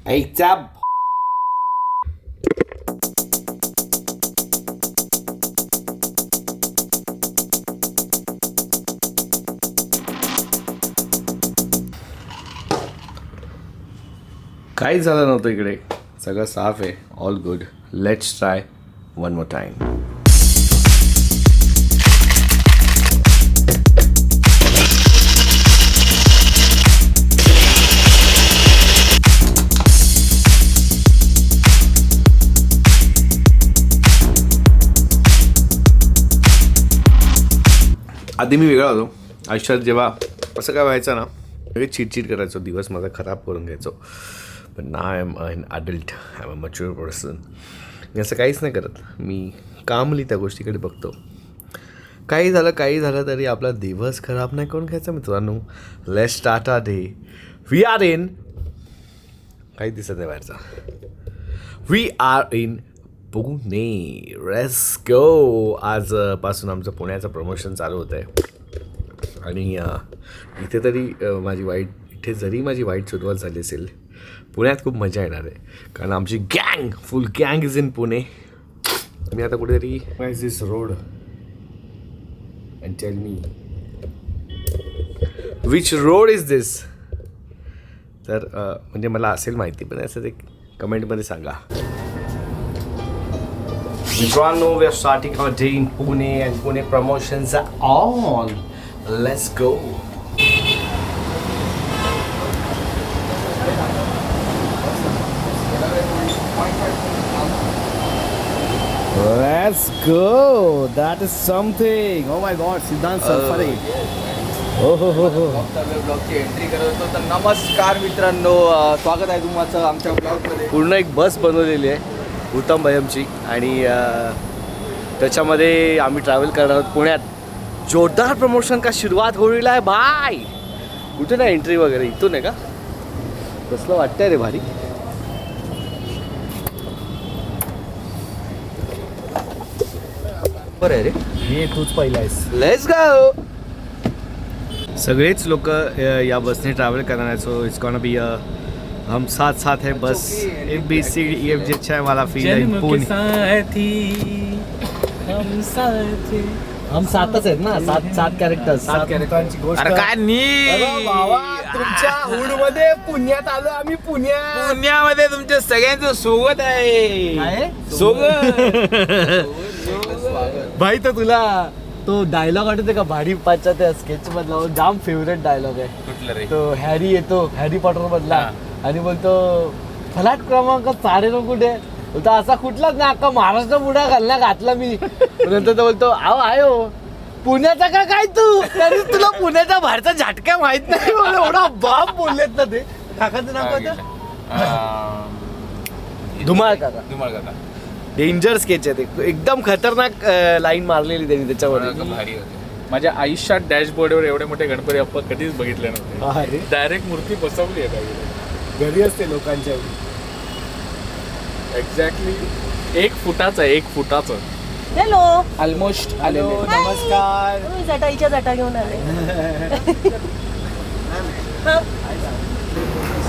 आईचा काहीच झालं नव्हतं इकडे. सगळं साफ आहे. All good. Let's try one more time. आधी मी वेगळा होतो. आयुष्यात जेव्हा असं काय व्हायचं ना, लगेच चिडचिड करायचो, दिवस माझा खराब करून घ्यायचो. पण ना I am an adult, I am a mature person. मी असं काहीच नाही करत. मी कामली त्या गोष्टीकडे बघतो. काही झालं तरी आपला दिवस खराब नाही करून घ्यायचा मित्रांनो. Let's start a day. We are in, काही दिसत नाही बाहेरचा. We are in Pune. Let's go. आजपासून आमचं पुण्याचं प्रमोशन चालू होतं आहे. आणि इथे तरी इथे जरी माझी वाईट सुरुवात झाली असेल, पुण्यात खूप मजा येणार आहे. कारण आमची फुल गँग इज इन पुणे. मी आता कुठेतरी is this road and tell me which road is this. तर म्हणजे मला असेल माहिती, पण असं ते कमेंटमध्ये सांगा. मित्रांनो, we are starting our day in Pune and Pune promotions are on. Let's go. Let's go. That is something. Oh my God, Siddhant Sarfare. ब्लॉगची एंट्री करत होतो. तर नमस्कार मित्रांनो, स्वागत आहे तुमचं आमच्या ब्लॉगमध्ये. पूर्ण एक बस बनवलेली आहे उत्तम भयमची, आणि त्याच्यामध्ये आम्ही ट्रॅव्हल करणार आहोत पुण्यात. जोरदार प्रमोशन का सुरुवात होईल आहे भाई. कुठे ना एंट्री वगैरे इथून आहे का? कसलं वाटतंय रे भारी. बरं आहे रे, हे तूच पहिला आहेस. Let's go. सगळेच लोक या बसने ट्रॅव्हल करणार आहे. सो इट्स गॉना बी हम साथ साथ है बस. ABCDEF जे आहे मला फील आहे पुणे. हम सातच आहेत ना, सात कॅरेक्टर्स. सात कॅरेक्टरांची गोष्ट. अरे काय तुमच्या हुडमध्ये पुण्यात आलो आम्ही. पुण्यामध्ये तुमच्या सगळ्यांचं स्वागत आहे. भाई, तर तुला तो डायलॉग आठवते का, भाडी पाचच्या त्या स्केच मधला जाम फेवरेट डायलॉग आहे. कुठलं रे? तो हॅरी येतो, हॅरी पॉटर मधला, आणि बोलतो फलाट क्रमांक 4 कुठे बोलतो, असा कुठलाच ना, अख्खा महाराष्ट्र बुडा घातला मी. नंतर तो बोलतो आहो आयो पुण्याचा का काय तू, तरी तुला पुण्याच्या बाहेरचा झटका माहित नाही. एवढा बाप बोललेत ना ते. काकाचं नाव काय होतं? धुमाळ काका. डेंजर स्केच आहे ते. एकदम खतरनाक लाईन मारलेली त्यांनी त्याच्यावर. भारी होते. माझ्या आयुष्यात डॅशबोर्डवर एवढे मोठे गणपती बाप्पा कधीच बघितले नव्हते. डायरेक्ट मूर्ती बसवली आहे घरी असते लोकांच्या. एक्झॅक्टली 1 फुटाचं. 1 फुटाचं. हॅलो. ऑलमोस्ट आलेले. नमस्कार. जटाईच्या जटा घेऊन आले.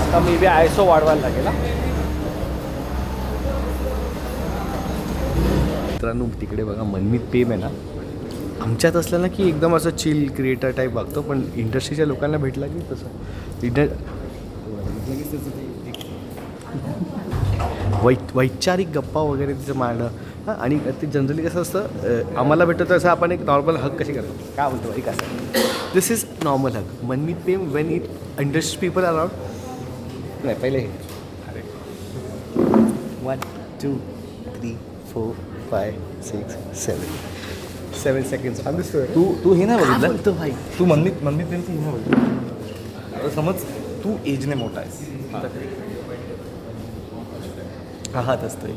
आता मी बी आयसो वाढवायला लागेल. मित्रांनो, तिकडे बघा मनमीत प्रेम आहे ना, आमच्यात असलं ना की एकदम असं चिल क्रिएटर टाईप वागतो, पण इंडस्ट्रीच्या लोकांना भेटला की तसं वैचारिक गप्पा वगैरे तिचं मांडणं. हां, आणि ते जनरली कसं असतं, आम्हाला भेटतं तसं आपण एक नॉर्मल हग कशी करतो, काय बोलतो एक असं. This is normal hug. Manmeet प्रेम when it industry people around. नाही, पहिले हे 1 2 3 4 5 6 7 सेकंड्स. तू हे नाही बघितलं बोलतो भाई. तू मनमीत प्रेमचं हे नाही बघितलं. आता समज तू एजने मोठा आहेस राहत असतोय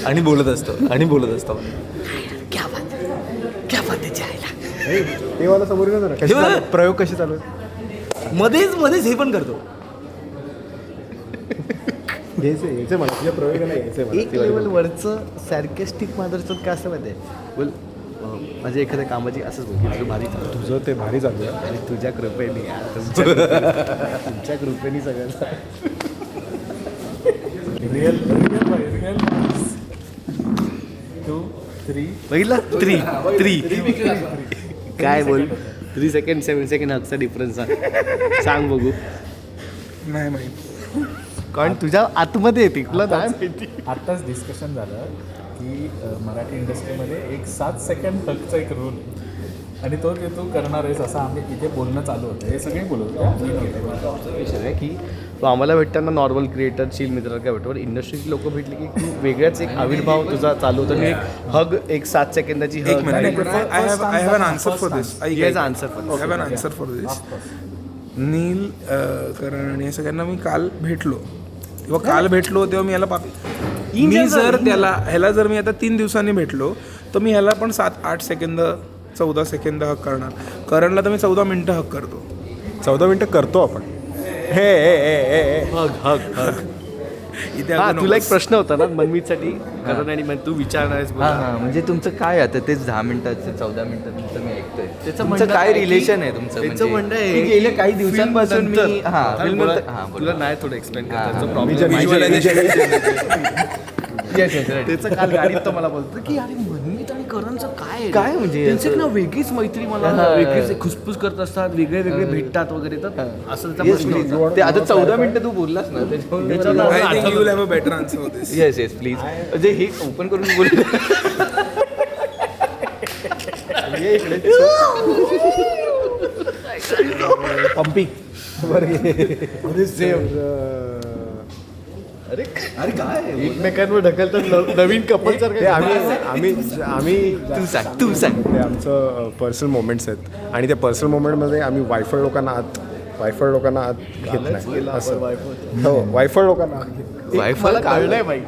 आणि बोलत असतो क्या बात आहे जायला. ते मला समोर प्रयोग कसे चालू आहेत, मध्येच हे पण करतो. घ्यायचं मला तुझ्या प्रयोग नाही. एक लेवल वरचं सॅर्केस्टिक मादरचं काय असं माहिती आहे. बोल माझ्या एखाद्या कामाची असंच बोल, तुझं भारी चालू, तुझं ते भारी चालू आहे. आणि तुझ्या कृपेने तुमच्या कृपेने सगळं रिअल 2 3 बघितला 3 काय बोल 3 सेकंड 7 सेकंड हक्सचा डिफरन्स सांग बघू. नाही माहिती. कारण तुझ्या आतमध्ये येते तुला नाही माहिती. आत्ताच डिस्कशन झालं की मराठी इंडस्ट्रीमध्ये एक 7 सेकंड हक्कचा एक रोल आणि तो ते तू करणार आहेस असं आम्ही इथे बोलणं चालू होतं. हे सगळे बोलत होते विषय आहे की तो आम्हाला भेटताना नॉर्मल क्रिएटर चिल मित्र काय भेटतो, पण इंडस्ट्रीची लोक भेटली की तू वेगळाच एक आविर्भाव तुझा चालू होता. मी हग एक 7 सेकंदाची एक minute. I have an answer for this. Answer for this. नील करण आणि या सगळ्यांना मी काल भेटलो तेव्हा मी याला मी जर ह्याला जर मी आता 3 दिवसांनी भेटलो तर मी ह्याला पण 7-8 सेकंद 14 सेकंद हक करणार. करणला तर मी 14 मिनटं हक करतो. 14 मिनटं करतो आपण. हग इथे तुला एक प्रश्न होता ना मनमीतसाठी करण आणि तू विचारणारेस म्हणजे तुमचं काय आता तेच 10 मिनिटाचं 14 मिनिटं तुमचं मी ऐकतोय. त्याचं तुमचं काय रिलेशन आहे तुमचं? त्याचं म्हणणं आहे की गेल्या काही दिवसांपासून मी तुला नाही थोडं एक्सप्लेन हां, करायचं हां. त्याचं काल गाडीत तो मला बोलतो की अरे मनमीत आणि करणचं काय काय म्हणजे त्यांची ना वेगळीच मैत्री मला वेगळीच खुसफुस करत असतात, वेगळे भेटतात वगैरे. तर असं त्याचा प्रश्न होता. ते आता 14 मिनिटं तू बोललास ना I think you will have a better answer for this. Yes please. म्हणजे हे ओपन करून बोल. पंपी अरे काय एकमेकांवर ढकलतात नवीन कपल आम्ही तू सांग ते आमचं पर्सनल मोमेंट्स आहेत आणि त्या पर्सनल मोमेंटमध्ये आम्ही वायफळ लोकांना आत घेत नाही असं. हो वायफळ लोकांना आत घेत मला कळलंय बाई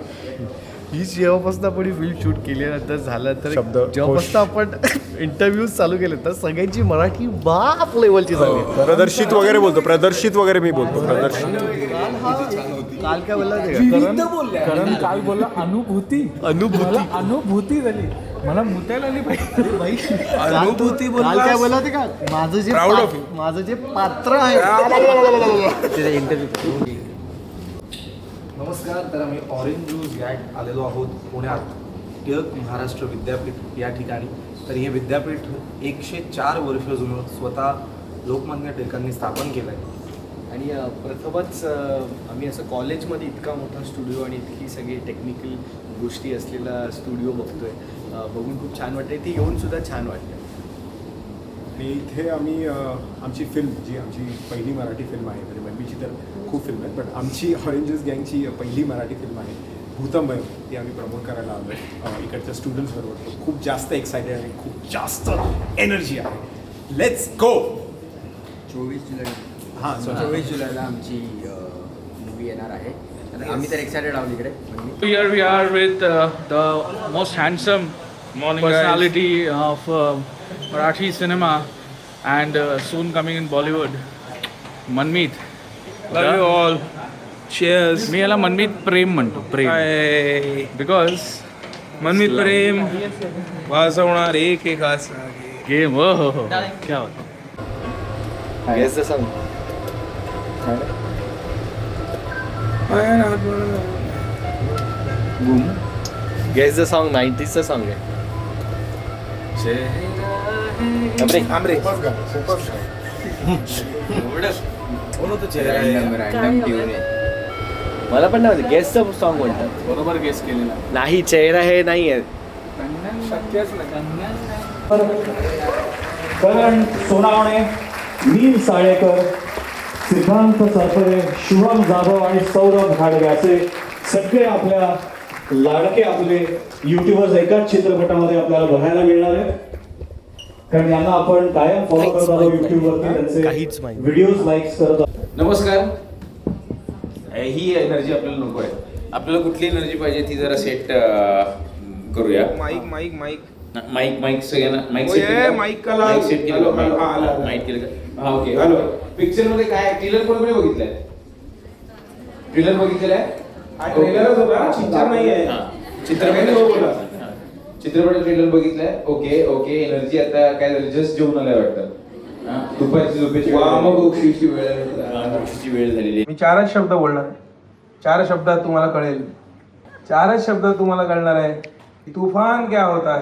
ही जेव्हापासून आपण ही फिल्म शूट केल्यानंतर झालं तर शब्द, जेव्हापासून आपण इंटरव्ह्यूज चालू केले तर सगळ्यांची मराठी बाप लेवलची झाली. प्रदर्शित वगैरे मी बोलतो काल काय बोलला करण काल बोलला अनुभूती झाली. मला मुतायला आली पाहिजे. अनुभूती काल काय बोलला होते का माझं जे पात्र आहे. नमस्कार. तर आम्ही ऑरेंज ज्यूस गॅट आलेलो आहोत पुण्यात टिळक महाराष्ट्र विद्यापीठ या ठिकाणी. तर हे विद्यापीठ 104 वर्ष जुनं स्वतः लोकमान्य टिळकांनी स्थापन केलं आहे. आणि प्रथमच आम्ही असं कॉलेजमध्ये इतका मोठा स्टुडिओ आणि इतकी सगळी टेक्निकल गोष्टी असलेला स्टुडिओ बघतोय. बघून खूप छान वाटते. ती येऊन सुद्धा छान वाटते. आणि इथे आम्ही आमची फिल्म जी आमची पहिली मराठी फिल्म आहे, म्हणजे मनमीची तर खूप फिल्म आहेत, पण आमची ऑरेंजस गँगची पहिली मराठी फिल्म आहे भूतंबय, ती आम्ही प्रमोट करायला आलो आहे इकडच्या स्टुडंट्सबरोबर. खूप जास्त एक्सायटेड आणि खूप जास्त एनर्जी आहे. Let's go. 24 जुलैला आमची मूवी येणार आहे. आम्ही तर एक्सायटेड आहोत इकडे. Here we are with the most handsome personality of Marathi cinema and soon coming in Bollywood, Manmeet. Love you all. Cheers. मी याला मनमीत प्रेम म्हणतो. Hi. बिकॉज मनमीत प्रेम वाजवणार एक असा गेम हो क्या होतं. Guess the song. Guess the song 90sचं सॉन्ग आहे. रॅन्डम ट्यून आहे. मला पण नाही गेसचं सॉन्ग म्हणतात. बरोबर गेस केलेला. नाही चेहरा हे नाही आहे. करण सोनावणे, नील साळेकर, सिद्धांत सरफरे, शुभम जाधव आणि सौरभ घाडगे असे सगळे आपल्या लाडके आपले युट्यूबर्स एकाच चित्रपटामध्ये आपल्याला बघायला मिळणार आहेत. कारण यांना आपण कायम फॉलो करत आलो युट्यूबवरती, काहीच त्यांचे माहिती. व्हिडिओज लाईक्स करत आलो. नमस्कार. ही एनर्जी आपल्याला नको आहे. आपल्याला कुठली एनर्जी पाहिजे ती जरा सेट करूया. माईक सगळ्यांना माईक सेट केलं. माईक केलं का? हा ओके. हॅलो. पिक्चर मध्ये काय ट्रेलर कोणी बघितलंय? ट्रेलर बघितलेला आहे? चित्रपट ट्रेलर बघितलाय. ओके. एनर्जी आता काय झालं, जस्ट जेवण आलाय वाटतं. दुपारची झोपेची वेळ झालेली आहे. मी 4च शब्द बोलणार. 4 शब्दात तुम्हाला कळेल. 4च शब्दात तुम्हाला कळणार आहे की तुफान क्या होता है,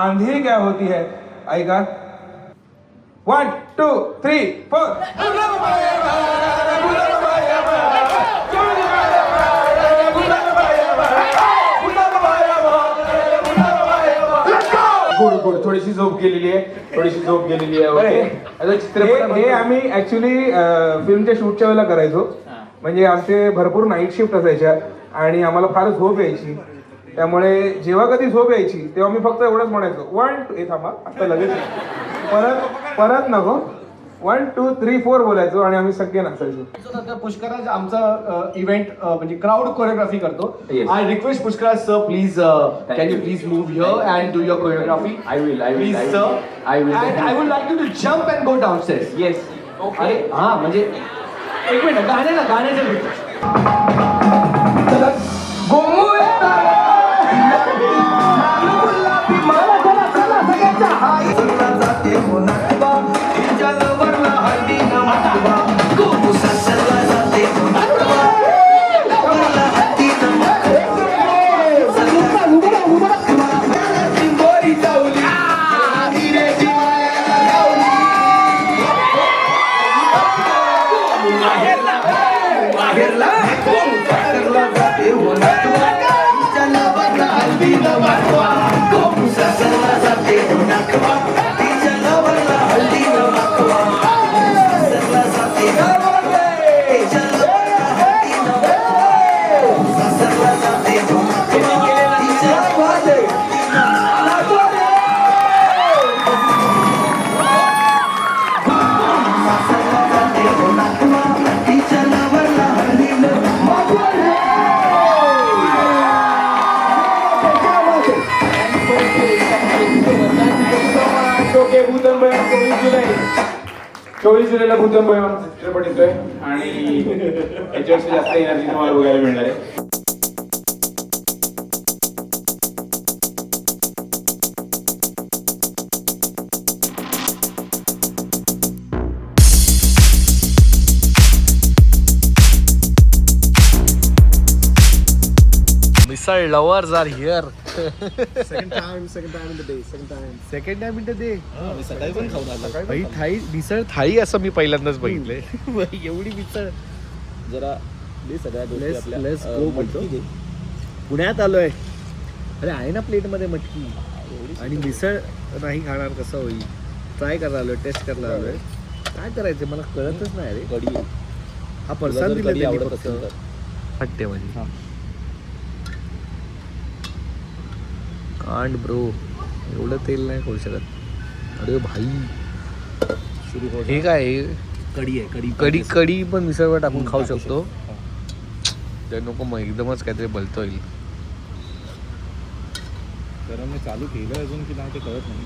आंधी क्या होती है. ऐका. 1 2 3 4. Good good. थोडीशी झोप गेलेली आहे, हे आम्ही ऍक्च्युली फिल्मच्या शूटच्या वेळेला करायचो. म्हणजे आमचे भरपूर नाईट शिफ्ट असायच्या आणि आम्हाला फार झोप यायची. त्यामुळे जेव्हा कधी झोप यायची तेव्हा मी फक्त एवढंच म्हणायचो 1 2 थांबा आता लगेच परत नको 1 2 3 4 बोलायचो आणि आम्ही सगळे नाचायचो. पुष्कराज आमचा इव्हेंट म्हणजे क्राऊड कोरिओग्राफी करतो. I request Pushkaraj sir please can you please move here and do your choreography. I will please sir. I will. And I would like you to jump and go downstairs. Yes. अरे हा म्हणजे एक minute गाण्याचं चोवीस जुलैला भूतंबय चित्रपट येतोय आणि याच्यावरती जास्त एनर्जी तुम्हाला बघायला मिळणार आहे. Misal lovers are here. Second time in the day. Second time in the day. भाई थाळी मिसळ थाळी असं मी पहिल्यांदाच बघितलंय. एवढी मिसळ. जरा सगळ्या लेट्स गो बोलतो. पुण्यात आलोय. अरे आहे ना प्लेटमध्ये मटकी आणि मिसळ नाही खाणार कसं होईल. ट्राय करायला आलोय, टेस्ट करायला आलोय. काय करायचं मला कळतच नाही रे. कढी हा परसाद दिला त्यांनी आवडत फक्त. असेल तर. हट्टे माझी कांड ब्रो. एवढं तेल नाही खाऊ शकत. अरे भाई हे काय कढी आहे कढी कढी कढी पण मिसळवर टाकून खाऊ शकतो. ते नको मग एकदमच काहीतरी भलतं होईल. गरम मी चालू केलं अजून की नाही ते कळत नाही.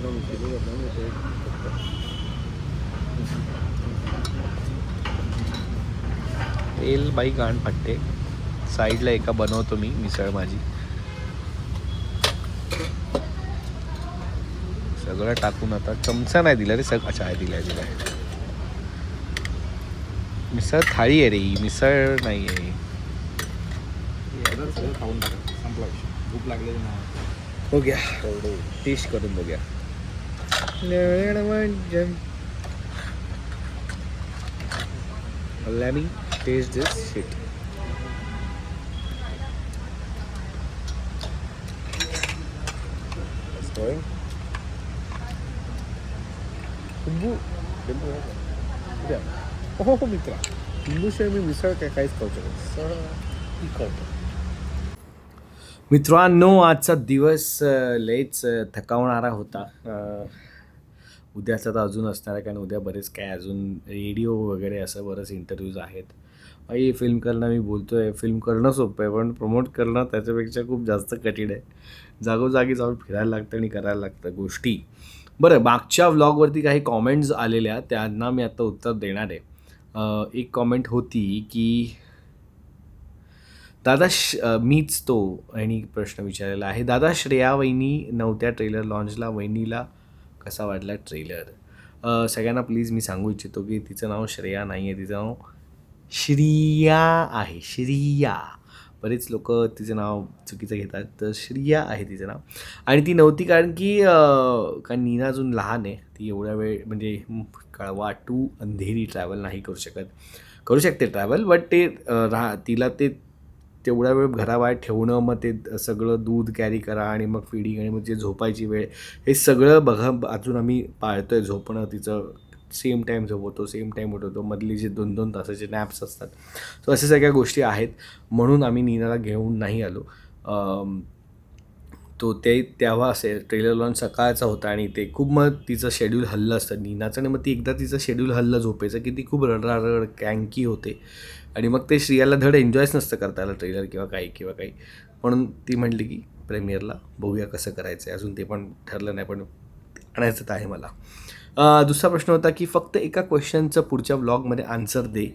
तेल बाई गाण फाटते. साईडला एका बनवतो मी मिसळ माझी. सगळं टाकून आता चमचा नाही दिला रे. अच्छा आहे दिलाय. मिसळ थाळी आहे रे ही, मिसळ नाही आहे. खाऊन टाका संपला विषय. भूक लागलेली नाही. हो गया. टेस्ट करून बघूया. Let me taste this shit. हो मित्रा, लिंबूशिवाय मी मिसळ काहीच खाऊ शकत. मित्रांनो, आजचा दिवस लयच थकावणारा होता. उद्याचा तर अजून असणार आहे, कारण उद्या बरेच काय अजून रेडिओ वगैरे असं बरंच इंटरव्ह्यूज आहेत. आई फिल्म करणं, मी बोलतो आहे फिल्म करणं सोपं आहे, पण प्रमोट करणं त्याच्यापेक्षा खूप जास्त कठीण आहे. जागोजागी जाऊन फिरायला लागतं आणि करायला लागतं गोष्टी. बरं, मागच्या व्लॉगवरती काही कॉमेंट्स आलेल्या, त्यांना मी आता उत्तर देणार आहे. एक कॉमेंट होती की दादा मीच तो, आणि प्रश्न विचारलेला आहे, दादा श्रेया वहिनी नव्हत्या ट्रेलर लॉन्चला, वहिनीला कसा वाटला ट्रेलर? सगळ्यांना प्लीज मी सांगू इच्छितो की तिचं नाव श्रेया नाही आहे, तिचं नाव श्रिया आहे. श्रिया. बरेच लोक तिचं नाव चुकीचं घेतात, तर श्रिया आहे तिचं नाव. आणि ती नव्हती कारण की कारण नीना अजून लहान आहे. ती एवढ्या वेळ म्हणजे कळवा टू अंधेरी ट्रॅव्हल नाही करू शकत. करू शकते ट्रॅव्हल, बट ते तिला ते तेवढ्या वेळ घराबाहेर ठेवणं, मग ते सगळं दूध कॅरी करा आणि मग फीडिंग आणि मग जे झोपायची वेळ, हे सगळं बघा अजून आम्ही पाळतो आहे. झोपणं तिचं सेम टाईम झोपवतो, सेम टाईम उठवतो, मधली जे 2-2 तासाचे नॅप्स असतात, सो अशा सगळ्या गोष्टी आहेत. म्हणून आम्ही नीनाला घेऊन नाही आलो. तो तेव्हा असे ट्रेलर लॉन्च सकाळचा होता आणि ते खूप मग तिचं शेड्यूल हल्लं असतं नीनाचं. आणि मग ती एकदा तिचं शेड्यूल हल्लं झोपेचं की ती खूप रडारड कँकी होते आणि मग ते श्रियाला धड एन्जॉयच नसतं करता आलं ट्रेलर किंवा काही. म्हणून ती म्हटली की प्रेमियरला बघूया कसं करायचं आहे. अजून ते पण ठरलं नाही, पण आणायचं तर आहे मला. दुसरा प्रश्न होता की फक्त एका क्वेश्चनचं पुढच्या व्लॉगमध्ये आन्सर दे.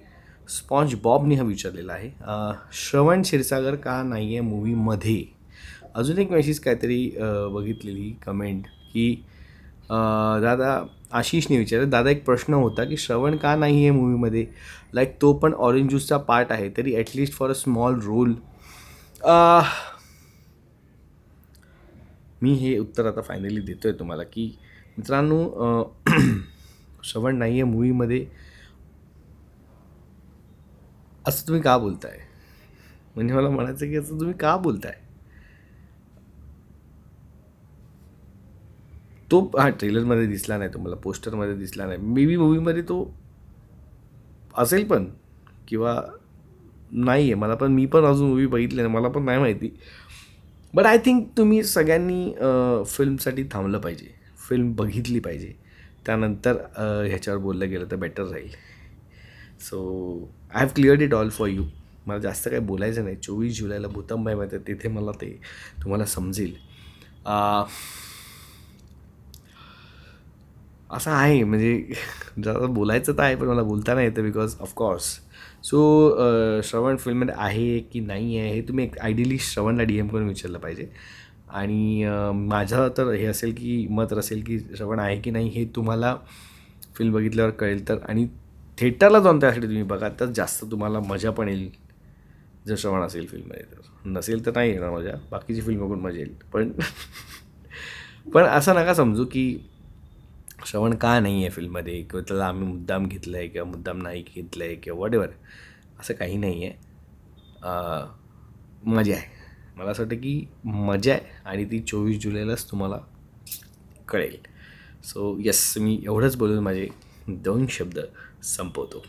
स्पॉन्ज बॉबनी हा विचारलेला आहे. श्रवण क्षीरसागर का नाही आहे मूवीमध्ये. अजून एक मेसेज काहीतरी बघितलेली कमेंट की दादा आशिषने विचारलं, दादा एक प्रश्न होता की श्रवण का नाही आहे मूवीमध्ये, लाईक तो पण ऑरेंज ज्यूसचा पार्ट आहे तरी at least for a small role. मी हे उत्तर आता फायनली देतो आहे तुम्हाला की मित्रांनो, श्रवण नाही आहे मूवीमध्ये असं तुम्ही का बोलताय. म्हणजे मला म्हणायचं की असं तुम्ही का बोलताय. तो ट्रेलरमध्ये दिसला नाही तुम्हाला, पोस्टरमध्ये दिसला नाही, मे बी मूवीमध्ये तो असेल पण किंवा नाही आहे. मी पण अजून मूवी बघितली नाही, मला पण नाही माहिती. बट आय थिंक तुम्ही सगळ्यांनी फिल्मसाठी थांबलं पाहिजे, फिल्म बघितली पाहिजे, त्यानंतर ह्याच्यावर बोललं गेलं तर बेटर राहील. So I have cleared it all for you. मला जास्त काही बोलायचं नाही. 24 जुलैला भूतंबाईमध्ये तिथे मला ते तुम्हाला समजेल. असं आहे म्हणजे जरा बोलायचं तर आहे पण मला बोलता नाही येतं बिकॉज ऑफकोर्स. सो श्रवण फिल्ममध्ये आहे की नाही आहे हे तुम्ही आयडियली श्रवणला DM करून विचारलं पाहिजे. आणि माझं तर हे असेल की मत असेल की श्रवण आहे की नाही हे तुम्हाला फिल्म बघितल्यावर कळेल. तर आणि थिएटरला जाऊन त्यासाठी तुम्ही बघा तर जास्त तुम्हाला मजा पण येईल जर श्रवण असेल फिल्ममध्ये. तर नसेल तर नाही येणार मजा, बाकीची फिल्म बघून मजा येईल. पण असं नका समजू की श्रवण का नाही आहे फिल्ममध्ये किंवा त्याला आम्ही मुद्दाम घेतलं आहे किंवा मुद्दाम नाही घेतलं आहे किंवा वॉटेवर. असं काही नाही आहे. मजा आहे. मला असं वाटतं की मजा आहे आणि ती 24 जुलैलाच तुम्हाला कळेल. सो येस, मी एवढंच बोलून माझे 2 शब्द संपवतो.